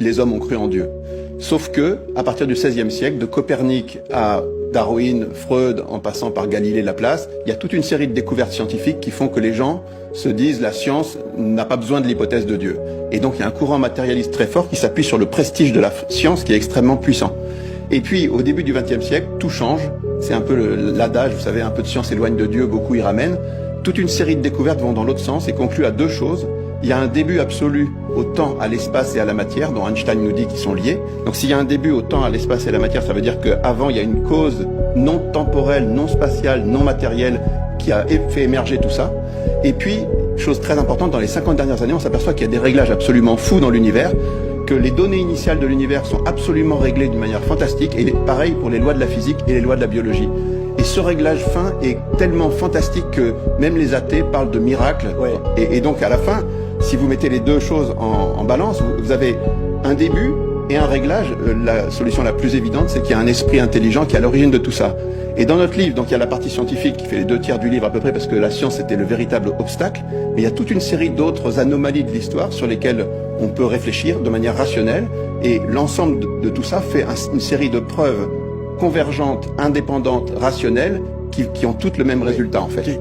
les hommes ont cru en Dieu. Sauf que, à partir du XVIe siècle, de Copernic à Darwin, Freud, en passant par Galilée, Laplace, il y a toute une série de découvertes scientifiques qui font que les gens se disent la science n'a pas besoin de l'hypothèse de Dieu. Et donc il y a un courant matérialiste très fort qui s'appuie sur le prestige de la science qui est extrêmement puissant. Et puis au début du XXe siècle, tout change. C'est un peu l'adage, vous savez, un peu de science éloigne de Dieu, beaucoup y ramènent. Toute une série de découvertes vont dans l'autre sens et concluent à deux choses. Il y a un début absolu au temps, à l'espace et à la matière, dont Einstein nous dit qu'ils sont liés. Donc s'il y a un début au temps, à l'espace et à la matière, ça veut dire qu'avant, il y a une cause non temporelle, non spatiale, non matérielle qui a fait émerger tout ça. Et puis, chose très importante, dans les 50 dernières années, on s'aperçoit qu'il y a des réglages absolument fous dans l'univers, que les données initiales de l'univers sont absolument réglées d'une manière fantastique, et pareil pour les lois de la physique et les lois de la biologie. Et ce réglage fin est tellement fantastique que même les athées parlent de miracle. Ouais. Et donc à la fin, si vous mettez les deux choses en balance, vous avez un début et un réglage. La solution la plus évidente, c'est qu'il y a un esprit intelligent qui est à l'origine de tout ça. Et dans notre livre, donc il y a la partie scientifique qui fait les 2/3 du livre à peu près, parce que la science était le véritable obstacle, mais il y a toute une série d'autres anomalies de l'histoire sur lesquelles on peut réfléchir de manière rationnelle, et l'ensemble de tout ça fait une série de preuves convergentes, indépendantes, rationnelles, qui ont toutes le même résultat en fait.